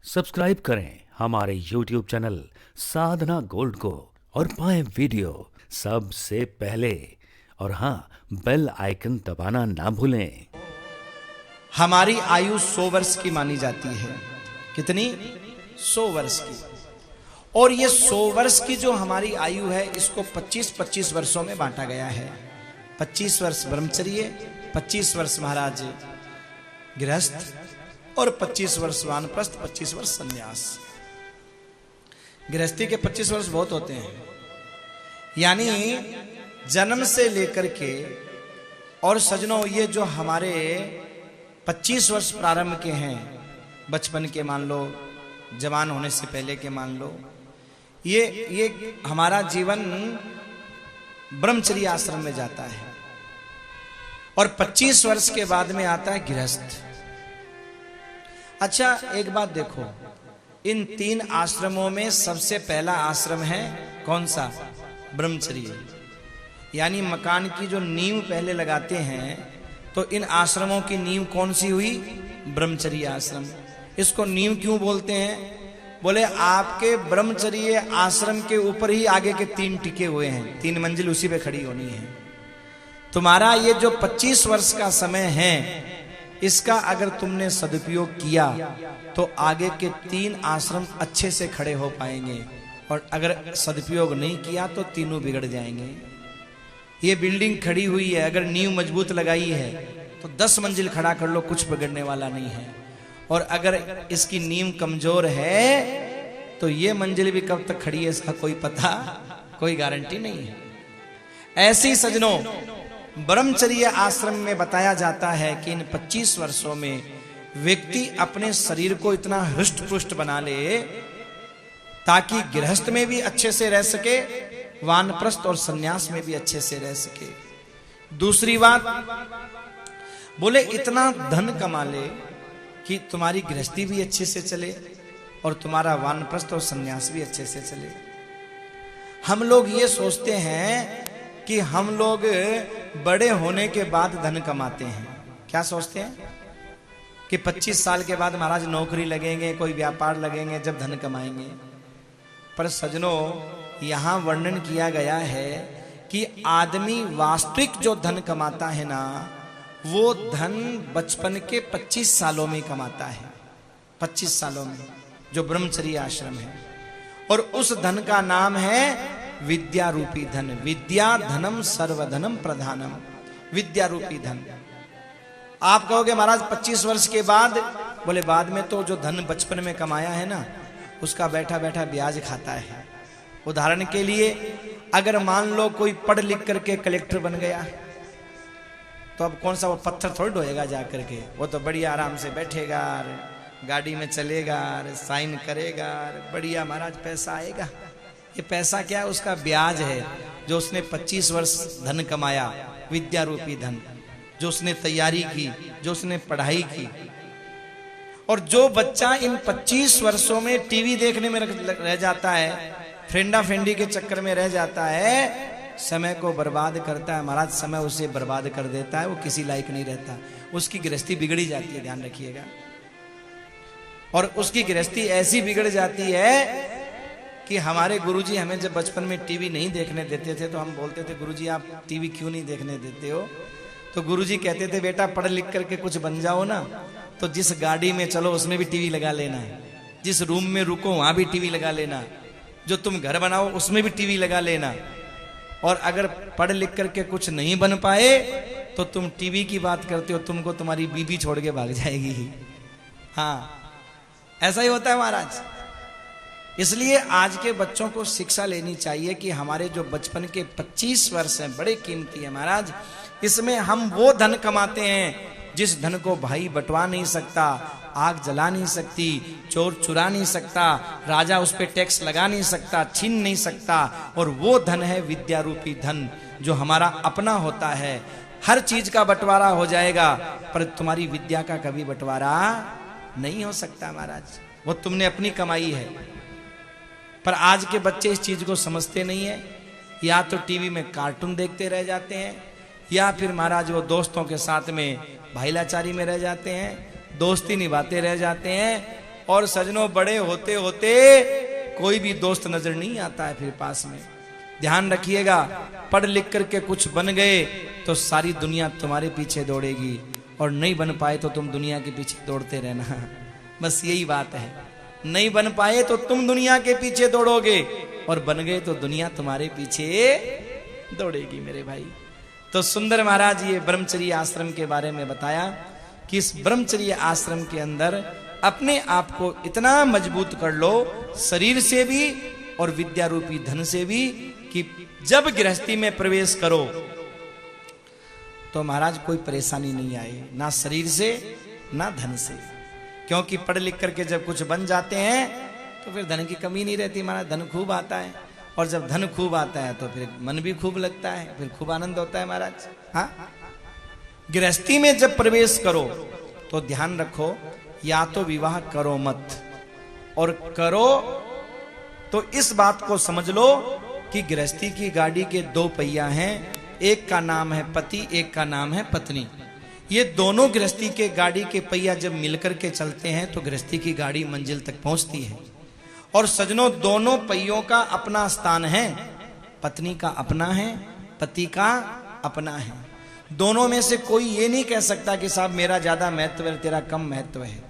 Subscribe करें हमारे YouTube channel साधना gold को और पाएं वीडियो सबसे पहले। और हाँ, बेल आइकन दबाना ना भूलें। हमारी आयु 100 वर्ष की मानी जाती है। कितनी? 100 वर्ष की। और ये 100 वर्ष की जो हमारी आयु है, इसको 25-25 वर्षों में बांटा गया है। 25 वर्ष ब्रह्मचर्य, 25 वर्ष महाराज गृहस्थ और 25 वर्ष वानप्रस्थ, 25 वर्ष संन्यास। गृहस्थी के 25 वर्ष बहुत होते हैं, यानी जन्म से लेकर के। और सजनों, ये जो हमारे 25 वर्ष प्रारंभ के हैं, बचपन के मान लो, जवान होने से पहले के मान लो, ये हमारा जीवन ब्रह्मचर्य आश्रम में जाता है। और 25 वर्ष के बाद में आता है गृहस्थ। अच्छा, एक बात देखो, इन 3 आश्रमों में सबसे पहला आश्रम है कौन सा? ब्रह्मचर्य। यानी मकान की जो नींव पहले लगाते हैं, तो इन आश्रमों की नींव कौन सी हुई? ब्रह्मचर्य आश्रम। इसको नींव क्यों बोलते हैं? बोले आपके ब्रह्मचर्य आश्रम के ऊपर ही आगे के 3 टिके हुए हैं, 3 मंजिल उसी पे खड़ी होनी है। तुम्हारा ये जो 25 वर्ष का समय है, इसका अगर तुमने सदुपयोग किया तो आगे के 3 आश्रम अच्छे से खड़े हो पाएंगे। और अगर सदुपयोग नहीं किया तो तीनों बिगड़ जाएंगे। ये बिल्डिंग खड़ी हुई है, अगर नींव मजबूत लगाई है तो 10 मंजिल खड़ा कर लो, कुछ बिगड़ने वाला नहीं है। और अगर इसकी नींव कमजोर है तो ये मंजिल भी कब तक खड़ी है इसका कोई पता, कोई गारंटी नहीं है। ऐसे ही सजनों, ब्रह्मचर्य आश्रम में बताया जाता है कि इन 25 वर्षों में व्यक्ति अपने शरीर को इतना हृष्ट पुष्ट बना ले ताकि गृहस्थ में भी अच्छे से रह सके, वानप्रस्थ और सन्यास में भी अच्छे से रह सके। दूसरी बात, बोले इतना धन कमा ले कि तुम्हारी गृहस्थी भी अच्छे से चले और तुम्हारा वानप्रस्थ और सन्यास भी अच्छे से चले। हम लोग ये सोचते हैं कि हम लोग बड़े होने के बाद धन कमाते हैं। क्या सोचते हैं कि 25 साल के बाद महाराज नौकरी लगेंगे, कोई व्यापार लगेंगे, जब धन कमाएंगे। पर सजनों, यहां वर्णन किया गया है कि आदमी वास्तविक जो धन कमाता है ना, वो धन बचपन के 25 सालों में कमाता है। 25 सालों में, जो ब्रह्मचर्य आश्रम है। और उस धन का नाम है विद्या रूपी धन। विद्या धनम सर्वधनम प्रधानम। विद्या रूपी धन। आप कहोगे महाराज 25 वर्ष के बाद, बोले बाद में तो जो धन बचपन में कमाया है ना, उसका बैठा बैठा ब्याज खाता है। उदाहरण के लिए, अगर मान लो कोई पढ़ लिख करके कलेक्टर बन गया, तो अब कौन सा वो पत्थर थोड़ी ढोएगा जा करके, वो तो बढ़िया आराम से बैठेगा, गाड़ी में चलेगा, साइन करेगा, बढ़िया महाराज पैसा आएगा। ये पैसा क्या है? उसका ब्याज है, जो उसने 25 वर्ष धन कमाया, विद्या रूपी धन, जो उसने तैयारी की, जो उसने पढ़ाई की। और जो बच्चा इन 25 वर्षों में टीवी देखने में रह जाता है, फ्रेंडा फ्रेंडी के चक्कर में रह जाता है, समय को बर्बाद करता है, महाराज समय उसे बर्बाद कर देता है, वो किसी लायक नहीं रहता, उसकी गृहस्थी बिगड़ी जाती है, ध्यान रखिएगा। और उसकी गृहस्थी ऐसी बिगड़ जाती है कि हमारे गुरुजी हमें जब बचपन में टीवी नहीं देखने देते थे, तो हम बोलते थे, गुरुजी आप टीवी क्यों नहीं देखने देते हो? तो गुरुजी कहते थे, बेटा पढ़ लिख करके कुछ बन जाओ ना, तो जिस गाड़ी में चलो उसमें भी टीवी लगा लेना, जिस रूम में रुको वहां भी टीवी लगा लेना, जो तुम घर बनाओ उसमें भी टीवी लगा लेना। और अगर पढ़ लिख करके कुछ नहीं बन पाए तो तुम टीवी की बात करते हो, तुमको तुम्हारी बीबी छोड़ के भाग जाएगी। हाँ, ऐसा ही होता है महाराज। इसलिए आज के बच्चों को शिक्षा लेनी चाहिए कि हमारे जो बचपन के 25 वर्ष हैं, बड़े कीमती है महाराज। इसमें हम वो धन कमाते हैं जिस धन को भाई बंटवा नहीं सकता, आग जला नहीं सकती, चोर चुरा नहीं सकता, राजा उस पे टैक्स लगा नहीं सकता, छीन नहीं सकता। और वो धन है विद्या रूपी धन, जो हमारा अपना होता है। हर चीज का बंटवारा हो जाएगा, पर तुम्हारी विद्या का कभी बंटवारा नहीं हो सकता महाराज, वो तुमने अपनी कमाई है। पर आज के बच्चे इस चीज को समझते नहीं है, या तो टीवी में कार्टून देखते रह जाते हैं, या फिर महाराज वो दोस्तों के साथ में भाईलाचारी में रह जाते हैं, दोस्ती निभाते रह जाते हैं और सजनों बड़े होते होते कोई भी दोस्त नजर नहीं आता है फिर पास में। ध्यान रखिएगा, पढ़ लिख करके कुछ बन गए तो सारी दुनिया तुम्हारे पीछे दौड़ेगी, और नहीं बन पाए तो तुम दुनिया के पीछे दौड़ते रहना। बस यही बात है, नहीं बन पाए तो तुम दुनिया के पीछे दौड़ोगे, और बन गए तो दुनिया तुम्हारे पीछे दौड़ेगी मेरे भाई। तो सुंदर महाराज ये ब्रह्मचर्य आश्रम के बारे में बताया कि इस ब्रह्मचर्य आश्रम के अंदर अपने आप को इतना मजबूत कर लो, शरीर से भी और विद्या रूपी धन से भी, कि जब गृहस्थी में प्रवेश करो तो महाराज कोई परेशानी नहीं आए, ना शरीर से ना धन से। क्योंकि पढ़ लिख करके जब कुछ बन जाते हैं तो फिर धन की कमी नहीं रहती महाराज, धन खूब आता है, और जब धन खूब आता है तो फिर मन भी खूब लगता है, फिर खूब आनंद होता है महाराज। हाँ, गृहस्थी में जब प्रवेश करो तो ध्यान रखो, या तो विवाह करो मत, और करो तो इस बात को समझ लो कि गृहस्थी की गाड़ी के दो पहिया हैं, एक का नाम है पति, एक का नाम है पत्नी। ये दोनों गृहस्थी के गाड़ी के पहिया जब मिलकर के चलते हैं तो गृहस्थी की गाड़ी मंजिल तक पहुंचती है। और सजनों दोनों पहियों का अपना स्थान है, पत्नी का अपना है, पति का अपना है। दोनों में से कोई ये नहीं कह सकता कि साहब मेरा ज्यादा महत्व है, तेरा कम महत्व है।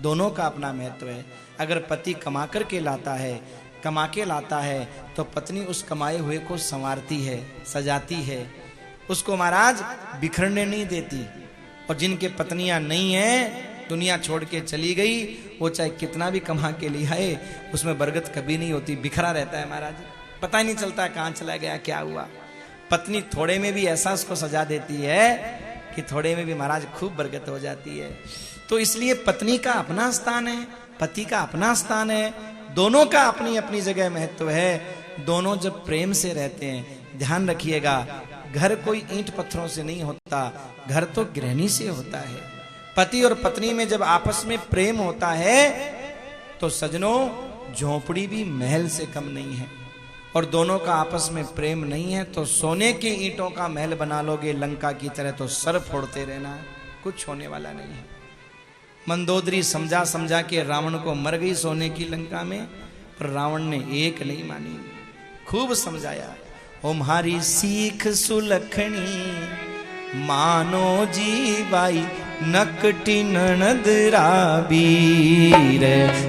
दोनों का अपना महत्व है। अगर पति कमा करके लाता है, कमा के लाता है, तो पत्नी उस कमाए हुए को संवारती है, सजाती है, उसको महाराज बिखरने नहीं देती। और जिनके पत्नियां नहीं हैं, दुनिया छोड़ के चली गई, वो चाहे कितना भी कमा के ले आए, उसमें बरगद कभी नहीं होती, बिखरा रहता है महाराज, पता ही नहीं चलता कहाँ चला गया, क्या हुआ। पत्नी थोड़े में भी ऐसा उसको सजा देती है कि थोड़े में भी महाराज खूब बरगद हो जाती है। तो इसलिए पत्नी का अपना स्थान है, पति का अपना स्थान है, दोनों का अपनी अपनी जगह महत्व है। दोनों जब प्रेम से रहते हैं, ध्यान रखिएगा, घर कोई ईंट पत्थरों से नहीं होता, घर तो गृहिणी से होता है। पति और पत्नी में जब आपस में प्रेम होता है तो सजनों झोपड़ी भी महल से कम नहीं है। और दोनों का आपस में प्रेम नहीं है तो सोने की ईंटों का महल बना लोगे लंका की तरह, तो सर फोड़ते रहना, कुछ होने वाला नहीं है। मंदोदरी समझा समझा के रावण को मर गई सोने की लंका में, पर रावण ने एक नहीं मानी, खूब समझाया। ओ म्हारी सीख सुलखणी मानो जी बाई नकटी ननद राबीर,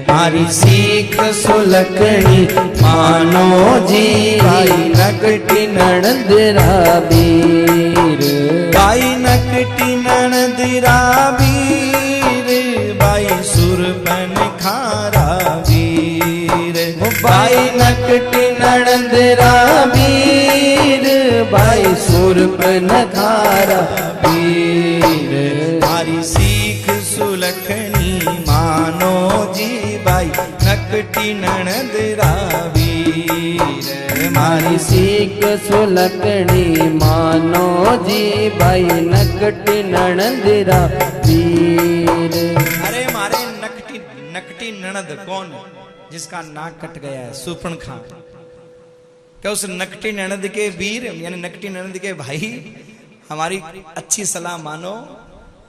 मारी सीख सुलखणी मानो जी बाई नकटी ननद राबीर, बाई नकटी ननद राबीर, बाई सुरपन खारा वीर, बाई नकटी ननद राबीर, बाई सुरपन खारा वीर, मारी सीख सुलखनी मानो जी बाई नकटी ननद राबीर, मारी सीख सुलखनी मानो जी बाई नकटी ननद राबीर। अरे मारे नकटी ननद कौन? जिसका नाक कट गया है, सूर्पणखा। क्या उस नकटी ननद के वीर यानी नकटी ननद के भाई हमारी अच्छी सलाह मानो,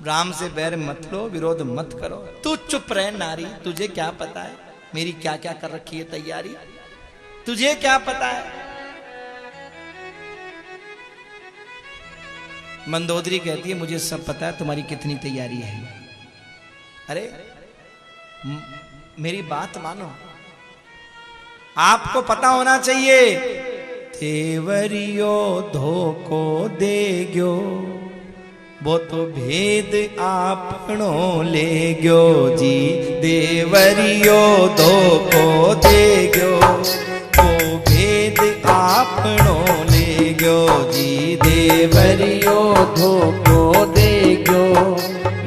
राम से बैर मत लो, विरोध मत करो। तू चुप रह नारी, तुझे क्या पता है मेरी क्या क्या कर रखी है तैयारी, तुझे क्या पता है। मंदोदरी कहती है मुझे सब पता है तुम्हारी कितनी तैयारी है। अरे मेरी बात मानो, आपको पता होना चाहिए। देवरियो धोको देग्यो, वो तो भेद आपनो ले गयो जी, देवरियो धोको देग्यो, वो भेद आपनो ले गयो जी, देवरियो धोको देग्यो,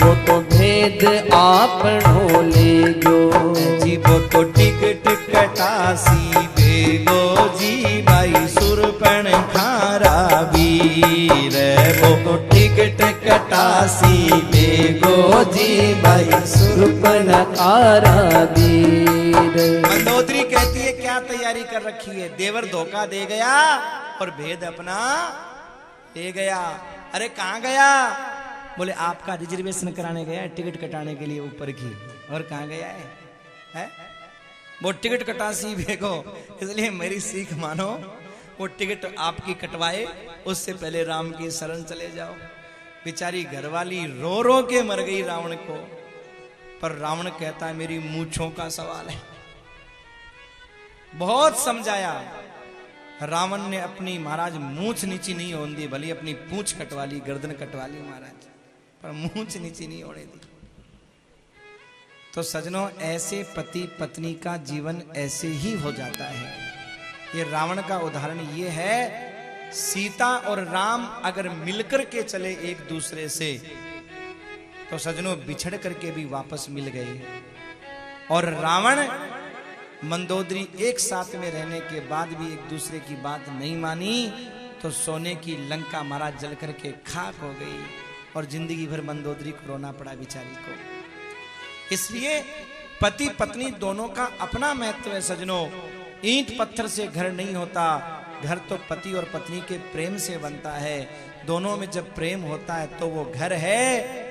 वो तो भेद आपनो ले गयो जी, वो तो टिकट कटासी बेगो जी, बाई सुरपन खारा वीर, वो तो टिकट कटासी बेगो जी, बाई सुरपन खारा वीर। मंदोदरी कहती है क्या तैयारी कर रखी है? देवर धोखा दे गया और भेद अपना ले गया। अरे कहाँ गया? बोले आपका रिजर्वेशन कराने गया है, टिकट कटाने के लिए ऊपर की। और कहाँ गया है? है? वो टिकट कटा सी भेगो, इसलिए मेरी सीख मानो, वो टिकट आपकी कटवाए उससे पहले राम की शरण चले जाओ। बेचारी घरवाली रो रो के मर गई रावण को, पर रावण कहता है मेरी मूंछों का सवाल है। बहुत समझाया, रावण ने अपनी महाराज मूंछ नीची नहीं होने दी, भले अपनी पूंछ कटवा ली, गर्दन कटवा ली महाराज, पर मूंछ नीची नहीं होने दी। तो सजनों, ऐसे पति पत्नी का जीवन ऐसे ही हो जाता है। ये रावण का उदाहरण ये है, सीता और राम अगर मिलकर के चले एक दूसरे से तो सजनों बिछड़ करके भी वापस मिल गए। और रावण मंदोदरी एक साथ में रहने के बाद भी एक दूसरे की बात नहीं मानी, तो सोने की लंका महाराज जल करके खाक हो गई और जिंदगी भर मंदोदरी को रोना पड़ा बेचारी को। इसलिए पति पत्नी दोनों का अपना महत्व है सजनों। ईंट पत्थर से घर नहीं होता, घर तो पति और पत्नी के प्रेम से बनता है। दोनों में जब प्रेम होता है तो वो घर है,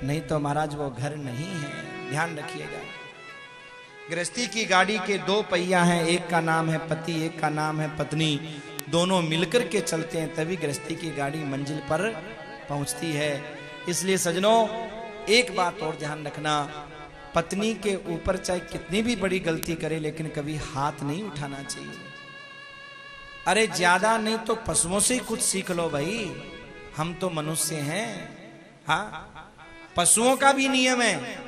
नहीं तो महाराज वो घर नहीं है। ध्यान रखिएगा। गृहस्थी की गाड़ी के दो पहिया हैं, एक का नाम है पति, एक का नाम है पत्नी। दोनों मिलकर के चलते हैं तभी गृहस्थी की गाड़ी मंजिल पर पहुंचती है। इसलिए सजनों एक बात और ध्यान रखना, पत्नी के ऊपर चाहे कितनी भी बड़ी गलती करे लेकिन कभी हाथ नहीं उठाना चाहिए। अरे ज्यादा नहीं तो पशुओं से ही कुछ सीख लो भाई, हम तो मनुष्य हैं। हाँ, पशुओं का भी नियम है।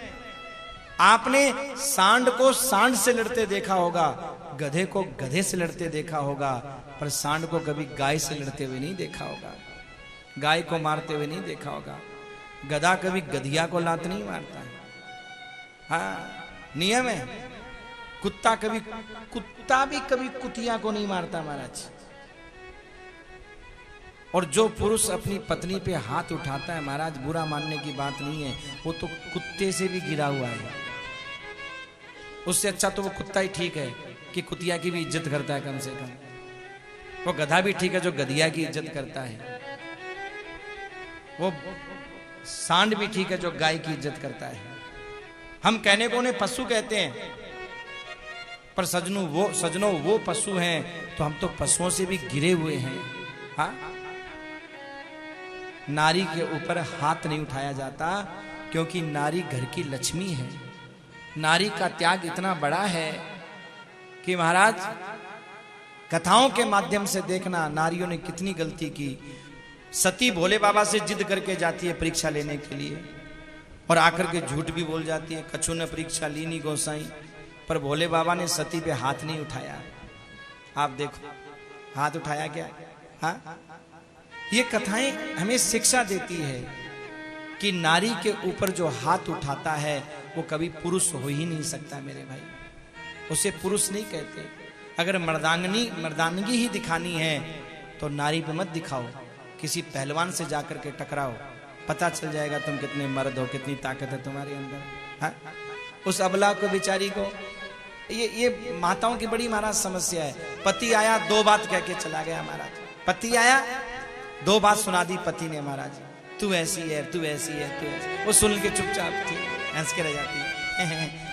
आपने सांड को सांड से लड़ते देखा होगा, गधे को गधे से लड़ते देखा होगा, पर सांड को कभी गाय से लड़ते हुए नहीं देखा होगा, गाय को मारते हुए नहीं देखा होगा, गधा कभी गधिया को लात नहीं मारता है। हाँ, नियम है। कुत्ता भी कभी कुतिया को नहीं मारता महाराज। और जो पुरुष अपनी पत्नी पे हाथ उठाता है महाराज, बुरा मानने की बात नहीं है, वो तो कुत्ते से भी गिरा हुआ है। उससे अच्छा तो वो कुत्ता ही ठीक है कि कुतिया की भी इज्जत करता है कम से कम। वो गधा भी ठीक है जो गधिया की इज्जत करता है। वो सांड भी ठीक है जो गाय की इज्जत करता है। हम कहने को उन्हें पशु कहते हैं, पर सजनों वो पशु हैं तो हम तो पशुओं से भी गिरे हुए हैं। हाँ, नारी के ऊपर हाथ नहीं उठाया जाता, क्योंकि नारी घर की लक्ष्मी है। नारी का त्याग इतना बड़ा है कि महाराज कथाओं के माध्यम से देखना नारियों ने कितनी गलती की। सती भोले बाबा से जिद करके जाती है परीक्षा लेने के लिए, और आकर के झूठ भी बोल जाती है, कछु ने परीक्षा ली नहीं गोसाई, पर भोले बाबा ने सती पे हाथ नहीं उठाया। आप देखो, हाथ उठाया क्या? हाँ, ये कथाएं हमें शिक्षा देती है कि नारी के ऊपर जो हाथ उठाता है वो कभी पुरुष हो ही नहीं सकता मेरे भाई। उसे पुरुष नहीं कहते। अगर मर्दानगी ही दिखानी है तो नारी पे मत दिखाओ, किसी पहलवान से जाकर के टकराओ, पता चल जाएगा तुम कितने मर्द हो, कितनी ताकत है तुम्हारे अंदर। हाँ? उस अबला को, बेचारी को, ये माताओं की बड़ी महाराज समस्या है। पति आया, दो बात कह के चला गया महाराज। पति आया, दो बात सुना दी पति ने महाराज, तू ऐसी है, तू ऐसी है, तू ऐसी। वो सुन के चुपचाप थी, हंस के रह जाती।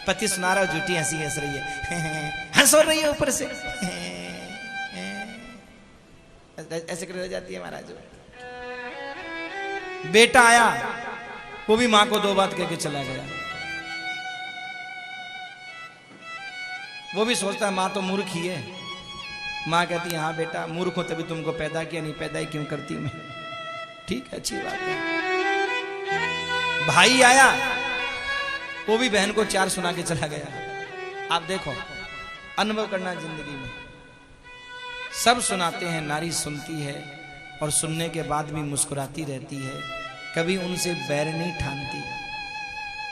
पति सुना रहा, झूठी हंसी हंस रही है, हंस हो रही है ऊपर से, ऐसे कर रह जाती है महाराज। बेटा आया, वो भी मां को दो बात कह के चला गया। वो भी सोचता है मां तो मूर्ख ही है। मां कहती है हाँ बेटा मूर्ख हो तभी तुमको पैदा किया, नहीं पैदा ही क्यों करती मैं। ठीक है, अच्छी बात है। भाई आया, वो भी बहन को चार सुना के चला गया। आप देखो, अनुभव करना जिंदगी में। सब सुनाते हैं, नारी सुनती है और सुनने के बाद भी मुस्कुराती रहती है, कभी उनसे बैर नहीं ठानती।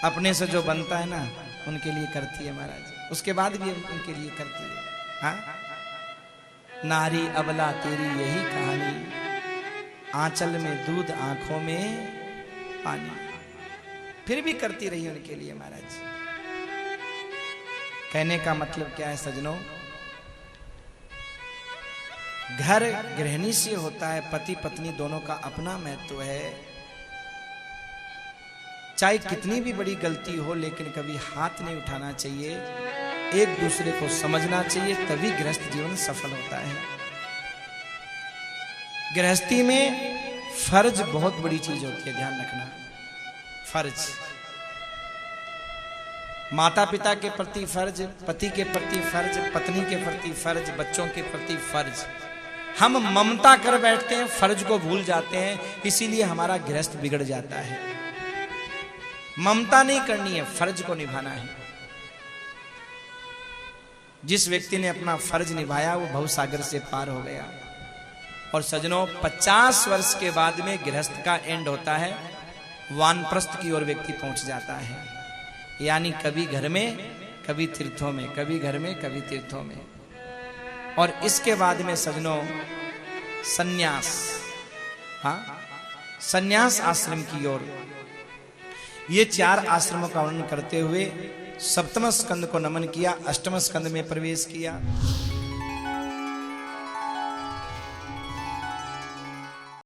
अपने से जो बनता है ना उनके लिए करती है महाराज, उसके बाद भी उनके लिए करती है। हाँ, नारी अबला तेरी यही कहानी, आंचल में दूध आंखों में पानी, फिर भी करती रही उनके लिए महाराज। कहने का मतलब क्या है सजनों, घर गृहिणी से होता है, पति पत्नी दोनों का अपना महत्व है। चाहे कितनी भी बड़ी गलती हो लेकिन कभी हाथ नहीं उठाना चाहिए। एक दूसरे को समझना चाहिए, तभी गृहस्थ जीवन सफल होता है। गृहस्थी में फर्ज बहुत बड़ी चीज होती है, ध्यान रखना। फर्ज, माता पिता के प्रति फर्ज, पति के प्रति फर्ज, पत्नी के प्रति फर्ज, बच्चों के प्रति फर्ज। हम ममता कर बैठते हैं, फर्ज को भूल जाते हैं, इसीलिए हमारा गृहस्थ बिगड़ जाता है। ममता नहीं करनी है, फर्ज को निभाना है। जिस व्यक्ति ने अपना फर्ज निभाया वो भवसागर से पार हो गया। और सजनों, 50 वर्ष के बाद में गृहस्थ का एंड होता है, वानप्रस्थ की ओर व्यक्ति पहुंच जाता है। यानी कभी घर में, कभी तीर्थों में, कभी घर में, कभी तीर्थों में। और इसके बाद में सजनों सन्यास, हाँ, सन्यास आश्रम की ओर। ये 4 आश्रमों का वर्णन करते हुए 7वें स्कंद को नमन किया, 8वें स्कंद में प्रवेश किया।